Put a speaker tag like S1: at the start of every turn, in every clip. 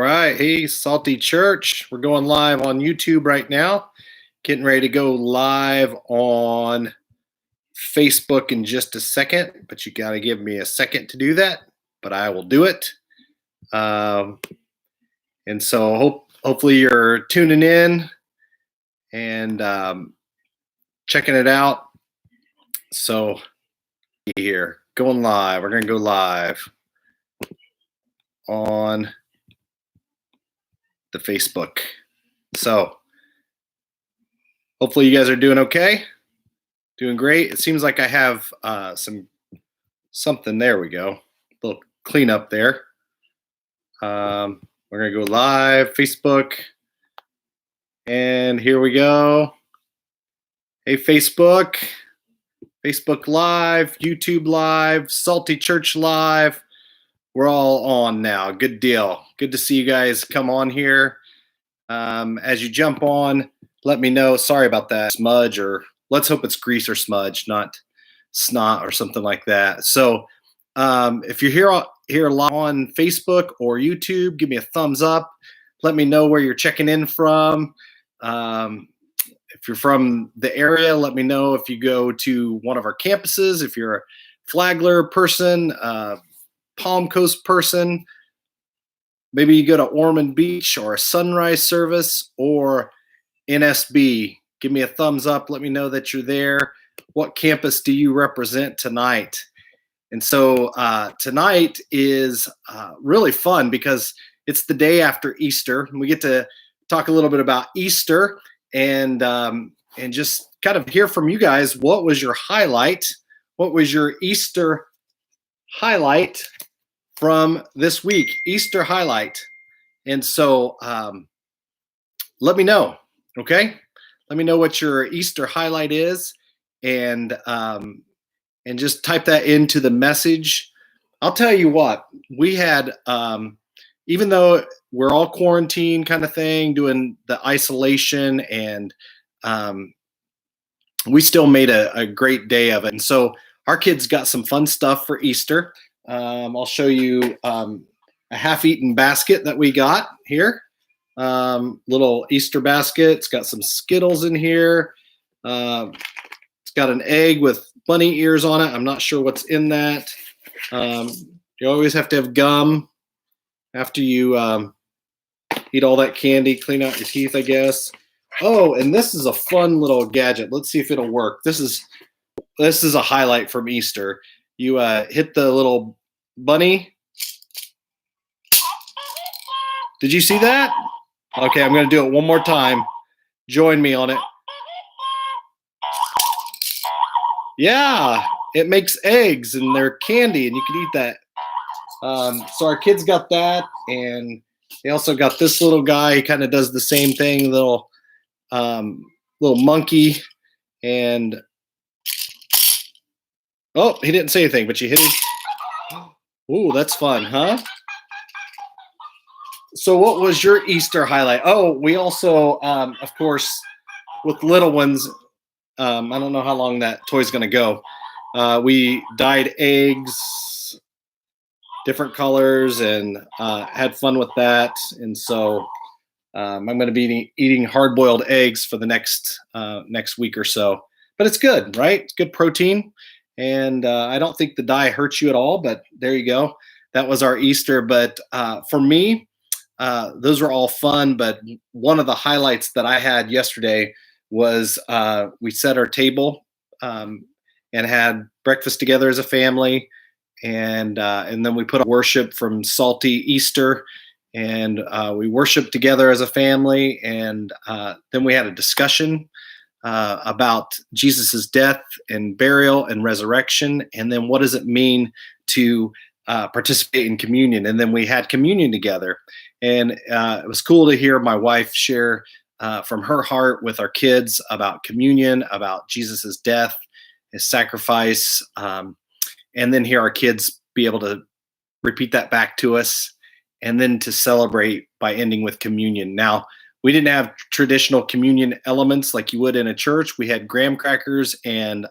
S1: right. Hey, Salty Church. We're going live on YouTube right now. Getting ready to go live on Facebook in just a second, but you got to give me a second to do that, but I will do it. And so hopefully you're tuning in and checking it out. So here, going live. We're going to go live on the Facebook. So hopefully you guys are doing okay. Doing great. It seems like I have something. There we go. A little cleanup there. We're going to go live, Facebook. And here we go. Hey, Facebook. Facebook Live, YouTube Live, Salty Church Live. We're all on now. Good deal. Good to see you guys come on here. As you jump on, let me know. Sorry about that smudge, or let's hope it's grease or smudge, not snot or something like that. So if you're here live on Facebook or YouTube, give me a thumbs up. Let me know where you're checking in from. If you're from the area, let me know if you go to one of our campuses. If you're a Flagler person, Palm Coast person, maybe you go to Ormond Beach or a sunrise service or NSB. Give me a thumbs up. Let me know that you're there. What campus do you represent tonight? And so tonight is really fun because it's the day after Easter. We get to talk a little bit about Easter and just kind of hear from you guys. What was your highlight? What was your Easter highlight from this week? Easter highlight. And so let me know, okay? Let me know what your Easter highlight is, and just type that into the message. I'll tell you what, we had, even though we're all quarantined kind of thing, doing the isolation, and we still made a great day of it. And so our kids got some fun stuff for Easter. I'll show you a half-eaten basket that we got here. Little Easter basket. It's got some Skittles in here. It's got an egg with bunny ears on it. I'm not sure what's in that. You always have to have gum after you eat all that candy. Clean out your teeth, I guess. Oh, and this is a fun little gadget. Let's see if it'll work. This is a highlight from Easter. You hit the little bunny. Did you see that? Okay, I'm going to do it one more time. Join me on it. Yeah, it makes eggs and they're candy and you can eat that. So our kids got that, and they also got this little guy. He kind of does the same thing, little monkey. And oh, he didn't say anything, but you hit him. Ooh, that's fun, huh? So what was your Easter highlight? Oh, we also, of course, with little ones, I don't know how long that toy's going to go. We dyed eggs, different colors, and had fun with that. And so I'm going to be eating hard-boiled eggs for the next week or so. But it's good, right? It's good protein. And I don't think the dye hurts you at all, but there you go. That was our Easter. But for me, those were all fun, but one of the highlights that I had yesterday was we set our table and had breakfast together as a family, and then we put on worship from Salty Easter, and we worshiped together as a family, and then we had a discussion about Jesus's death and burial and resurrection, and then what does it mean to participate in communion, and then we had communion together. And it was cool to hear my wife share from her heart with our kids about communion, about Jesus's death, his sacrifice, and then hear our kids be able to repeat that back to us, and then to celebrate by ending with communion. Now, we didn't have traditional communion elements like you would in a church. We had graham crackers and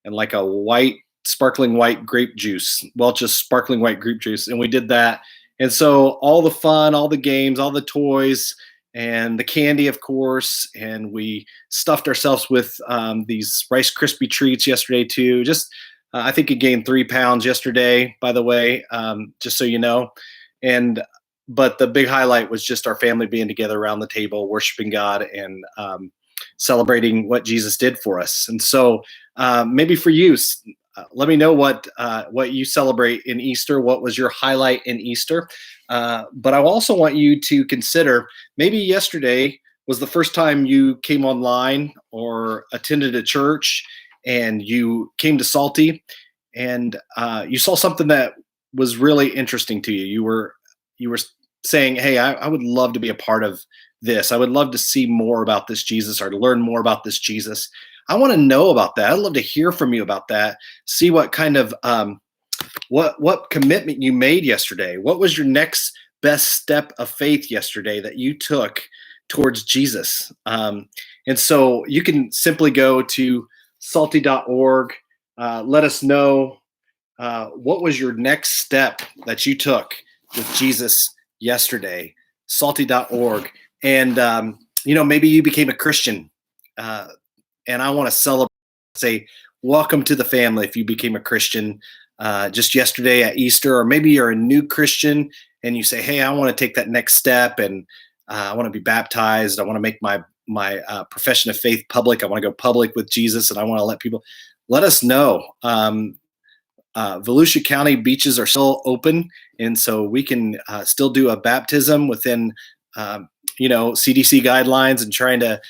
S1: like a sparkling white grape juice, Welch's sparkling white grape juice, and we did that. And so all the fun, all the games, all the toys, and the candy, of course. And we stuffed ourselves with these Rice Krispie treats yesterday too. Just I think he gained 3 pounds yesterday, by the way, just so you know. And but the big highlight was just our family being together around the table, worshiping God and celebrating what Jesus did for us. And so maybe for you, let me know what you celebrate in Easter. What was your highlight in Easter? But I also want you to consider maybe yesterday was the first time you came online or attended a church, and you came to Salty, and you saw something that was really interesting to you. You were saying, "Hey, I would love to be a part of this. I would love to see more about this Jesus or to learn more about this Jesus. I want to know about that. I'd love to hear from you about that. See what kind of what commitment you made yesterday. What was your next best step of faith yesterday that you took towards Jesus?" And so you can simply go to salty.org. Let us know what was your next step that you took with Jesus yesterday. Salty.org. And maybe you became a Christian. And I want to celebrate, say, welcome to the family if you became a Christian just yesterday at Easter, or maybe you're a new Christian and you say, "Hey, I want to take that next step, and I want to be baptized. I want to make my profession of faith public. I want to go public with Jesus, and I want to let people." Let us know. Volusia County beaches are still open, and so we can still do a baptism within, CDC guidelines, and trying to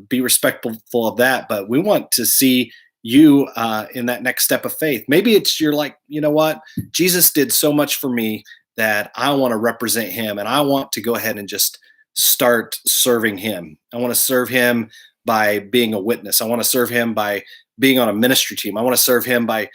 S1: be respectful of that. But we want to see you in that next step of faith. Maybe you're like, you know what, Jesus did so much for me that I want to represent him, and I want to go ahead and just start serving him. I want to serve him by being a witness. I want to serve him by being on a ministry team. I want to serve him by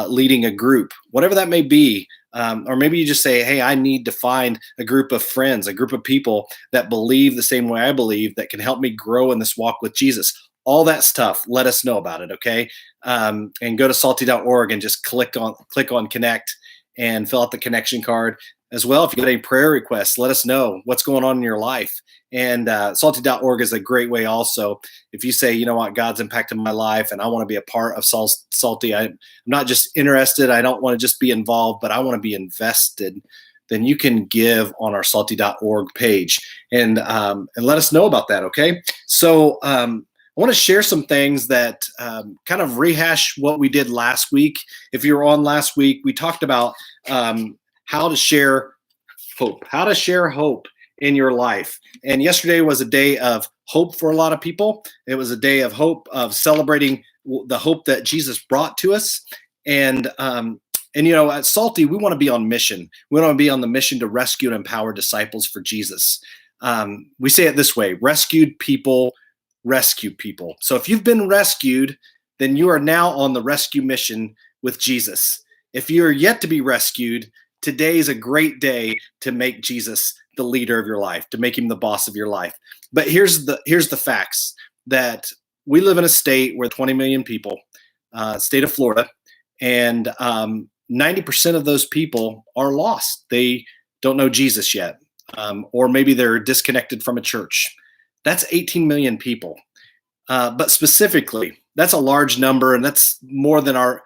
S1: leading a group, whatever that may be. Or maybe you just say, "Hey, I need to find a group of friends, a group of people that believe the same way I believe, that can help me grow in this walk with Jesus." All that stuff, let us know about it, okay? And go to salty.org and just click on connect and fill out the connection card. As well, if you got any prayer requests, let us know what's going on in your life. And salty.org is a great way also. If you say, "You know what, God's impacted my life and I want to be a part of Salty. I'm not just interested, I don't want to just be involved, but I want to be invested," then you can give on our salty.org page and let us know about that, okay? So I want to share some things that kind of rehash what we did last week. If you were on last week, we talked about how to share hope in your life. And yesterday was a day of hope for a lot of people. It was a day of hope, of celebrating the hope that Jesus brought to us. And at Salty, we want to be on mission. We want to be on the mission to rescue and empower disciples for Jesus. We say it this way: rescued people rescue people. So if you've been rescued, then you are now on the rescue mission with Jesus. If you're yet to be rescued, today is a great day to make Jesus the leader of your life, to make him the boss of your life. But here's the facts: that we live in a state where 20 million people, state of Florida, and 90% of those people are lost. They don't know Jesus yet, or maybe they're disconnected from a church. That's 18 million people. But specifically, that's a large number, and that's more than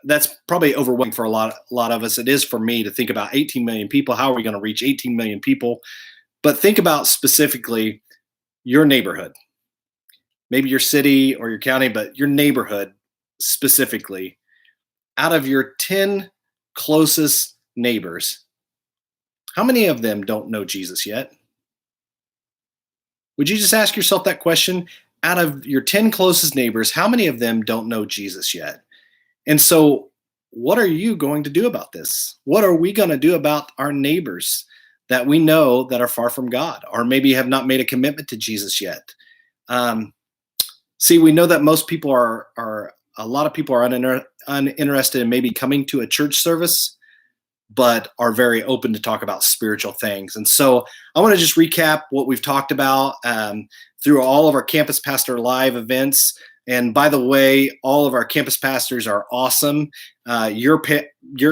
S1: that's probably overwhelming for a lot of us. It is for me to think about 18 million people. How are we going to reach 18 million people? But think about specifically your neighborhood, maybe your city or your county, but your neighborhood specifically. Out of your 10 closest neighbors, how many of them don't know Jesus yet? Would you just ask yourself that question? Out of your 10 closest neighbors, how many of them don't know Jesus yet? And so, what are you going to do about this? What are we going to do about our neighbors that we know that are far from God, or maybe have not made a commitment to Jesus yet? See, we know that most people a lot of people are uninterested in maybe coming to a church service, but are very open to talk about spiritual things. And so I want to just recap what we've talked about through all of our Campus Pastor Live events. And by the way, all of our campus pastors are awesome. Your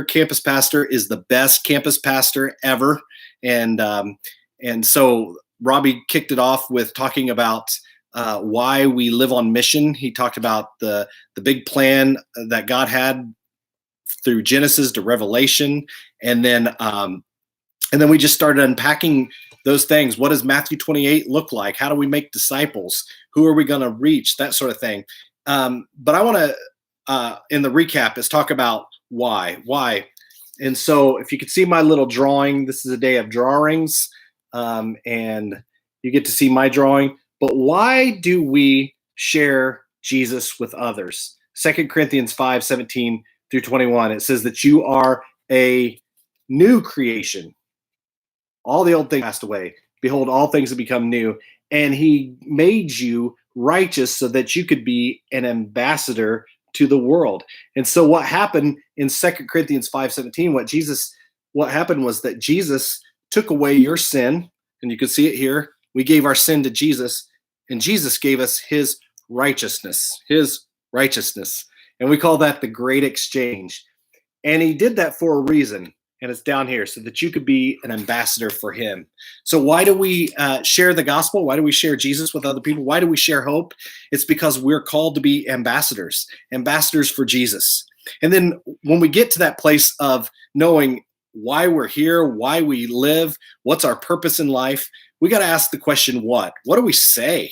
S1: campus pastor is the best campus pastor ever, and so Robbie kicked it off with talking about why we live on mission. He talked about the big plan that God had through Genesis to Revelation, and then we just started unpacking those things. What does Matthew 28 look like? How do we make disciples? Who are we going to reach? That sort of thing. But I want to, in the recap, is talk about why. And so if you could see my little drawing, this is a day of drawings, and you get to see my drawing. But why do we share Jesus with others? 2 Corinthians 5:17 through 21, it says that you are a new creation. All the old things passed away. Behold, all things have become new. And he made you righteous so that you could be an ambassador to the world. And so what happened in 2 Corinthians 5:17, what happened was that Jesus took away your sin, and you can see it here. We gave our sin to Jesus, and Jesus gave us his righteousness. And we call that the great exchange. And he did that for a reason. And it's down here so that you could be an ambassador for him. So why do we share the gospel? Why do we share Jesus with other people? Why do we share hope? It's because we're called to be ambassadors for Jesus. And then when we get to that place of knowing why we're here, why we live, what's our purpose in life, we got to ask the question, what do we say?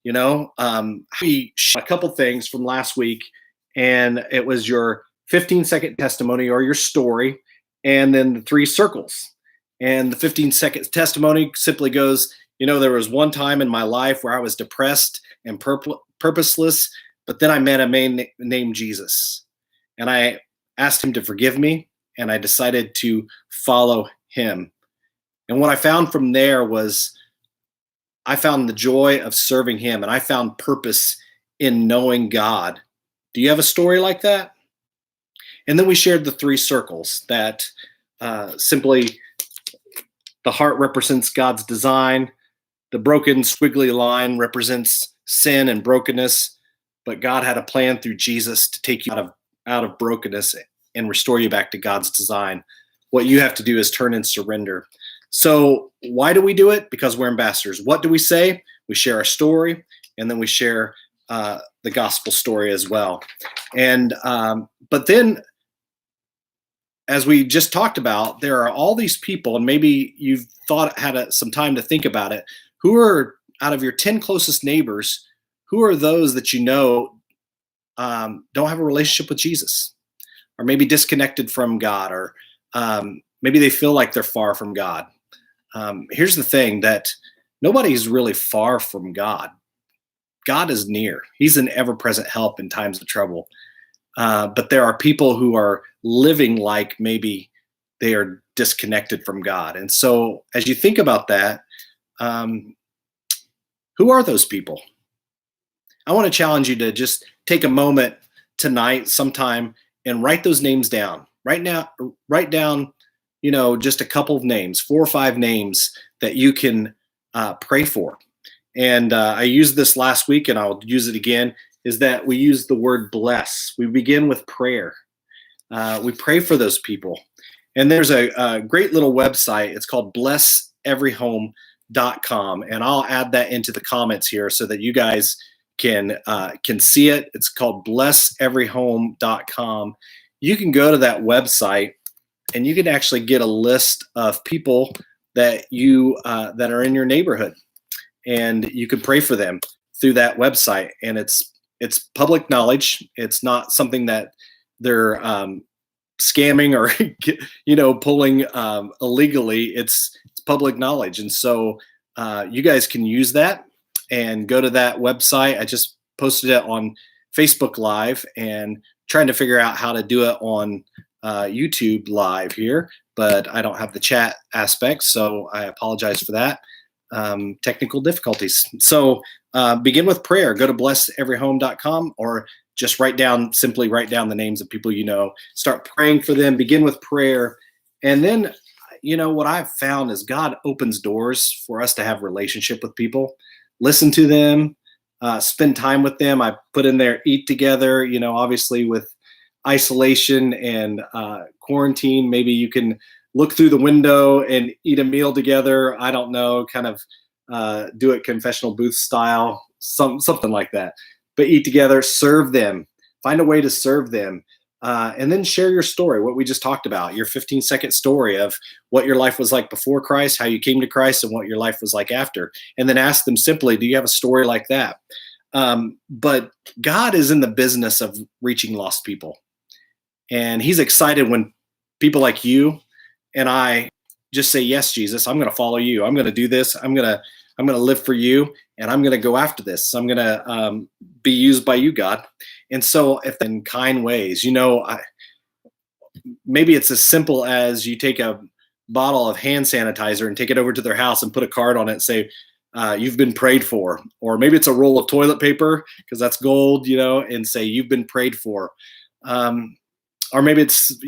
S1: We shared a couple things from last week, and it was your 15-second testimony or your story, and then the 3 circles. And the 15-second testimony simply goes, there was one time in my life where I was depressed and purposeless, but then I met a man named Jesus. And I asked him to forgive me, and I decided to follow him. And what I found from there was I found the joy of serving him, and I found purpose in knowing God. Do you have a story like that? And then we shared the 3 circles that simply the heart represents God's design. The broken squiggly line represents sin and brokenness, but God had a plan through Jesus to take you out of brokenness and restore you back to God's design. What you have to do is turn and surrender. So why do we do it? Because we're ambassadors. What do we say? We share our story, and then we share the gospel story as well. And but then, as we just talked about, there are all these people, and maybe you've had some time to think about it, who are, out of your 10 closest neighbors, who are those that don't have a relationship with Jesus, or maybe disconnected from God, or maybe they feel like they're far from God. Here's the thing, that nobody's really far from God. God is near. He's an ever-present help in times of trouble. But there are people who are living like maybe they are disconnected from God. And so as you think about that, who are those people? I want to challenge you to just take a moment tonight, sometime, and write those names down. Write down, just a couple of names, 4 or 5 names that you can pray for. And I used this last week, and I'll use it again, is that we use the word bless. We begin with prayer. We pray for those people. And there's a great little website. It's called blesseveryhome.com. And I'll add that into the comments here so that you guys can see it. It's called blesseveryhome.com. You can go to that website, and you can actually get a list of people that that are in your neighborhood, and you can pray for them through that website. And it's public knowledge. It's not something that they're scamming or pulling illegally. It's public knowledge, and so you guys can use that and go to that website. I just posted it on Facebook Live, and trying to figure out how to do it on YouTube Live here, but I don't have the chat aspect, so I apologize for that. Technical difficulties. So begin with prayer. Go to blesseveryhome.com, or just simply write down the names of people Start praying for them. Begin with prayer. And then, what I've found is God opens doors for us to have relationship with people. Listen to them. spend time with them. I put in there, eat together, obviously with isolation and quarantine, maybe you can look through the window and eat a meal together. I don't know, kind of do it confessional booth style, something like that. But eat together, serve them, find a way to serve them. And then share your story, what we just talked about, your 15-second story of what your life was like before Christ, how you came to Christ, and what your life was like after. And then ask them simply, do you have a story like that? But God is in the business of reaching lost people. And he's excited when people like you and I just say, yes, Jesus, I'm going to follow you. I'm going to do this. I'm going to live for you, and I'm going to go after this. I'm going to be used by you, God. And so if in kind ways, maybe it's as simple as you take a bottle of hand sanitizer and take it over to their house and put a card on it and say, you've been prayed for. Or maybe it's a roll of toilet paper, because that's gold, and say, you've been prayed for. Or maybe it's,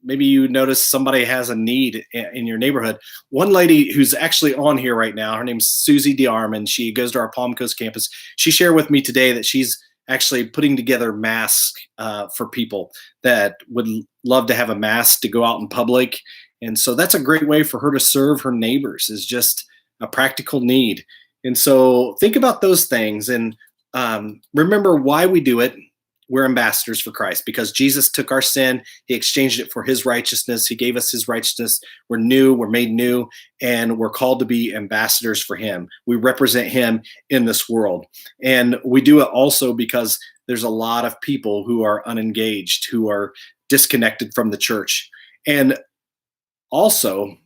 S1: maybe you notice somebody has a need in your neighborhood. One lady who's actually on here right now, her name's Susie DeArmond. She goes to our Palm Coast campus. She shared with me today that she's actually putting together masks for people that would love to have a mask to go out in public. And so that's a great way for her to serve her neighbors, is just a practical need. And so think about those things, and remember why we do it. We're ambassadors for Christ because Jesus took our sin. He exchanged it for his righteousness. He gave us his righteousness. We're new, we're made new, and we're called to be ambassadors for him. We represent him in this world. And we do it also because there's a lot of people who are unengaged, who are disconnected from the church. And also,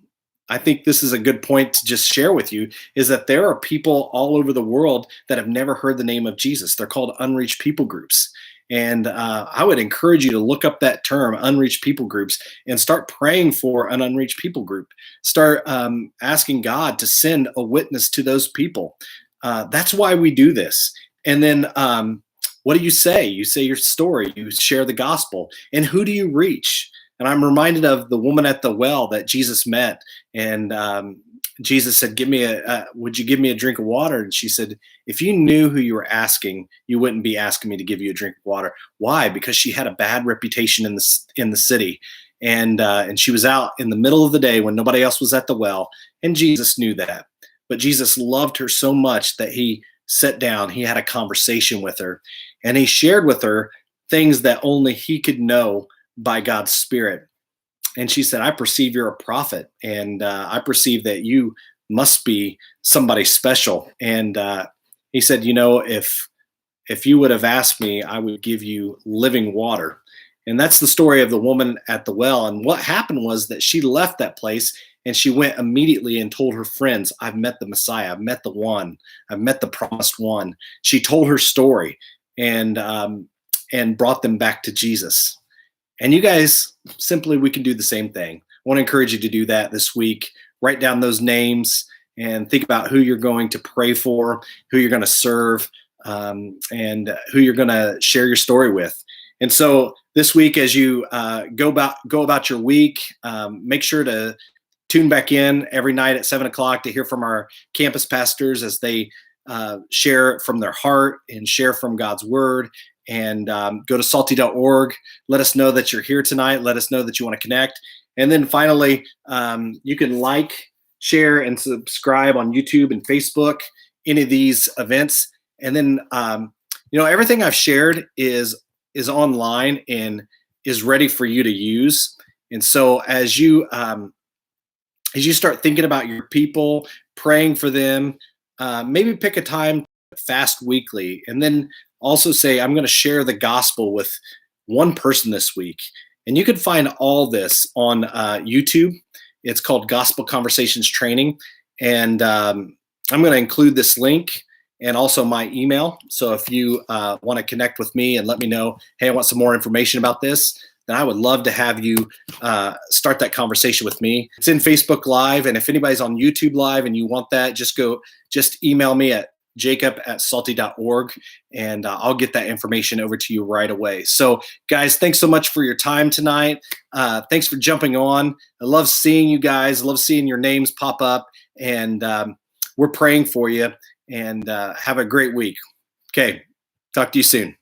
S1: I think this is a good point to just share with you, is that there are people all over the world that have never heard the name of Jesus. They're called unreached people groups. And I would encourage you to look up that term, unreached people groups, and start praying for an unreached people group. Start asking God to send a witness to those people. That's why we do this. And then what do you say? You say your story, you share the gospel. And who do you reach? And I'm reminded of the woman at the well that Jesus met. And Jesus said, would you give me a drink of water? And she said, if you knew who you were asking, you wouldn't be asking me to give you a drink of water. Why? Because she had a bad reputation in the city. And she was out in the middle of the day when nobody else was at the well. And Jesus knew that. But Jesus loved her so much that he sat down, he had a conversation with her, and he shared with her things that only he could know by God's Spirit. And she said, I perceive you're a prophet, and I perceive that you must be somebody special. And he said, if you would have asked me, I would give you living water. And that's the story of the woman at the well. And what happened was that she left that place and she went immediately and told her friends, I've met the Messiah. I've met the one. I've met the promised one. She told her story and brought them back to Jesus. And you guys, simply, we can do the same thing. I want to encourage you to do that this week. Write down those names and think about who you're going to pray for, who you're going to serve, and who you're going to share your story with. And so this week, as you go about your week, make sure to tune back in every night at 7:00 to hear from our campus pastors as they share from their heart and share from God's word. And go to salty.org. Let us know that you're here tonight. Let us know that you want to connect. And then finally, you can like, share, and subscribe on YouTube and Facebook, any of these events. And then, everything I've shared is online and is ready for you to use. And so as you start thinking about your people, praying for them, maybe pick a time to fast weekly, and then also say, I'm going to share the gospel with one person this week. And you can find all this on YouTube. It's called Gospel Conversations Training. And I'm going to include this link and also my email. So if you want to connect with me and let me know, hey, I want some more information about this, then I would love to have you start that conversation with me. It's in Facebook Live. And if anybody's on YouTube Live and you want that, just email me at jacob@salty.org, and I'll get that information over to you right away. So guys, thanks so much for your time tonight. Thanks for jumping on. I love seeing you guys. I love seeing your names pop up, and we're praying for you, and have a great week. Okay. Talk to you soon.